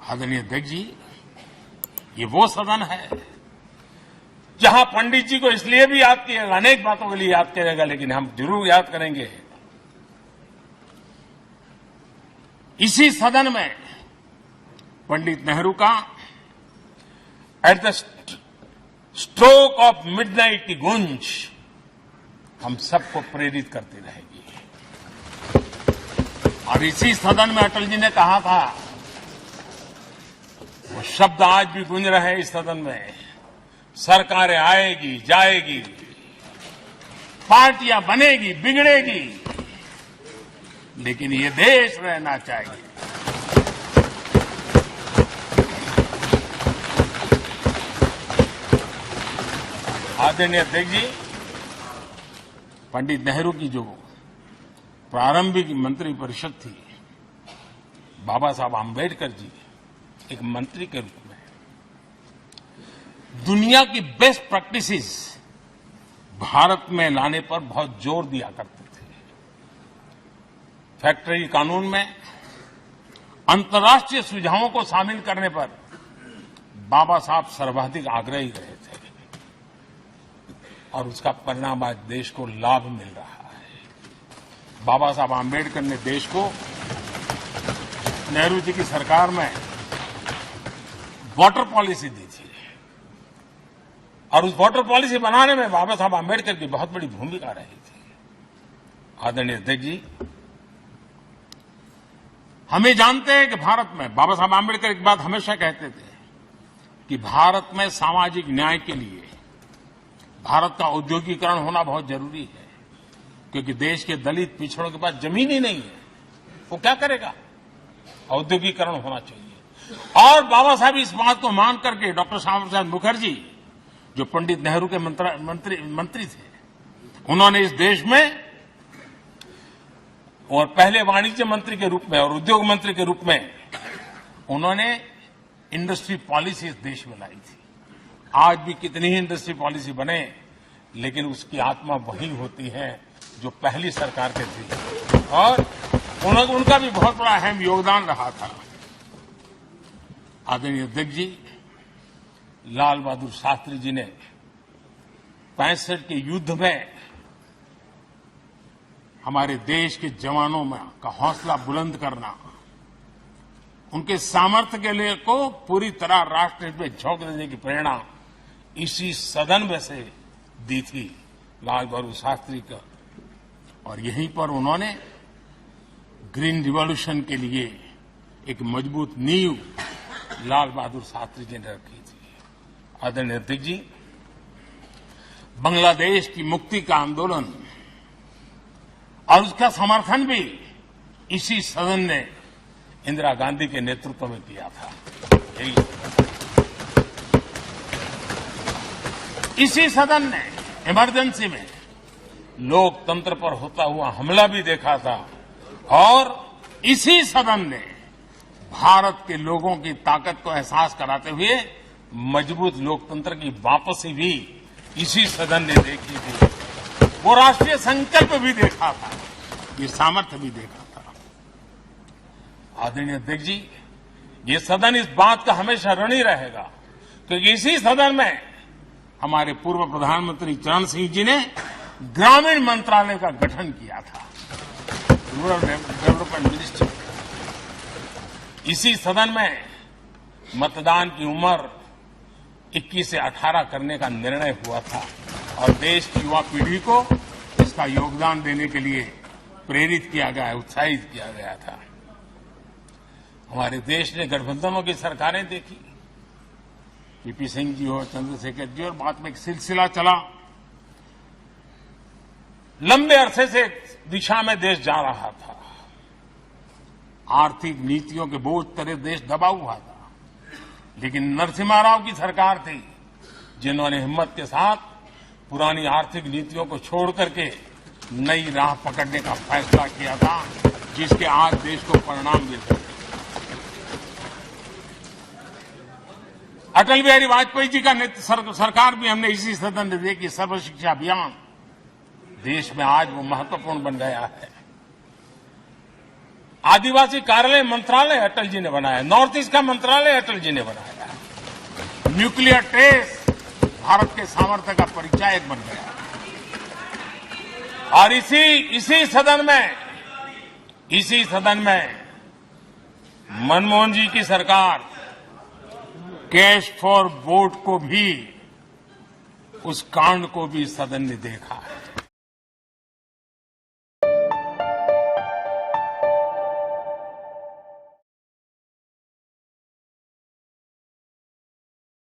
आदरणीय अध्यक्ष जी, ये वो सदन है जहां पंडित जी को इसलिए भी याद किएगा, अनेक बातों के लिए याद करेगा, लेकिन हम जरूर याद करेंगे इसी सदन में पंडित नेहरू का at the stroke of midnight की गूंज हम सबको प्रेरित करती रहेगी। और इसी सदन में अटल जी ने कहा था, वो शब्द आज भी गूंज रहे हैं इस सदन में, सरकारें आएगी जाएगी, पार्टियां बनेगी बिगड़ेगी, लेकिन ये देश रहना चाहिए। आदरणीय अध्यक्ष जी, पंडित नेहरू की जो प्रारंभिक मंत्री परिषद थी, बाबा साहब आम्बेडकर जी एक मंत्री के रूप में दुनिया की बेस्ट प्रैक्टिसेस भारत में लाने पर बहुत जोर दिया करते थे। फैक्ट्री कानून में अंतर्राष्ट्रीय सुझावों को शामिल करने पर बाबा साहब सर्वाधिक आग्रही रहे थे और उसका परिणाम आज देश को लाभ मिल रहा है। बाबा साहब आम्बेडकर ने देश को नेहरू जी की सरकार में वाटर पॉलिसी दी थी और उस वाटर पॉलिसी बनाने में बाबा साहब आम्बेडकर की बहुत बड़ी भूमिका रही थी। आदरणीय अध्यक्ष जी, हम ये जानते हैं कि भारत में बाबा साहब आम्बेडकर एक बात हमेशा कहते थे कि भारत में सामाजिक न्याय के लिए भारत का औद्योगिकरण होना बहुत जरूरी है, क्योंकि देश के दलित पिछड़ों के पास जमीन ही नहीं है, वो क्या करेगा? औद्योगिकरण होना चाहिए। और बाबा साहब इस बात को मान करके डॉक्टर श्यामा प्रसाद मुखर्जी, जो पंडित नेहरू के मंत्री थे, उन्होंने इस देश में और पहले वाणिज्य मंत्री के रूप में और उद्योग मंत्री के रूप में उन्होंने इंडस्ट्री पॉलिसी इस देश में लाई थी। आज भी कितनी ही इंडस्ट्री पॉलिसी बने, लेकिन उसकी आत्मा वही होती है जो पहली सरकार के थी, और उनका भी बहुत बड़ा अहम योगदान रहा था। आदरणीय अध्यक्ष जी, लाल बहादुर शास्त्री जी ने 65 के युद्ध में हमारे देश के जवानों में का हौसला बुलंद करना, उनके सामर्थ्य के लिए को पूरी तरह राष्ट्र हित में झोंक देने की प्रेरणा इसी सदन में से दी थी लाल बहादुर शास्त्री का। और यहीं पर उन्होंने ग्रीन रिवॉल्यूशन के लिए एक मजबूत नींव लाल बहादुर शास्त्री जी ने रखी थी। आदरणीय अध्यक्ष जी, बांग्लादेश की मुक्ति का आंदोलन और उसका समर्थन भी इसी सदन ने इंदिरा गांधी के नेतृत्व में किया था। इसी सदन ने इमरजेंसी में लोकतंत्र पर होता हुआ हमला भी देखा था और इसी सदन ने भारत के लोगों की ताकत को एहसास कराते हुए मजबूत लोकतंत्र की वापसी भी इसी सदन ने देखी थी। वो राष्ट्रीय संकल्प भी देखा था, ये सामर्थ्य भी देखा था। आदरणीय अध्यक्ष जी, ये सदन इस बात का हमेशा ऋणी रहेगा, क्योंकि इसी सदन में हमारे पूर्व प्रधानमंत्री चरण सिंह जी ने ग्रामीण मंत्रालय का गठन किया था, रूरल डेवलपमेंट मिनिस्ट्री। इसी सदन में मतदान की उम्र 21 से 18 करने का निर्णय हुआ था और देश की युवा पीढ़ी को इसका योगदान देने के लिए प्रेरित किया गया, उत्साहित किया गया था। हमारे देश ने गठबंधनों की सरकारें देखी, पीपी सिंह जी और चंद्रशेखर जी, और बाद में एक सिलसिला चला। लंबे अरसे से दिशा में देश जा रहा था, आर्थिक नीतियों के बोझ तले देश दबा हुआ था, लेकिन नरसिम्हा राव की सरकार थी जिन्होंने हिम्मत के साथ पुरानी आर्थिक नीतियों को छोड़ करके नई राह पकड़ने का फैसला किया था, जिसके आज देश को परिणाम मिलते हैं। अटल बिहारी वाजपेयी जी का सरकार भी हमने इसी सदन में देखी। सर्व शिक्षा अभियान देश में आज वो महत्वपूर्ण बन गया है। आदिवासी कार्यालय मंत्रालय अटल जी ने बनाया, नॉर्थ ईस्ट का मंत्रालय अटल जी ने बनाया, न्यूक्लियर टेस्ट भारत के सामर्थ्य का परिचायक बन गया। और इसी सदन में मनमोहन जी की सरकार कैश फॉर वोट को भी, उस कांड को भी सदन ने देखा है।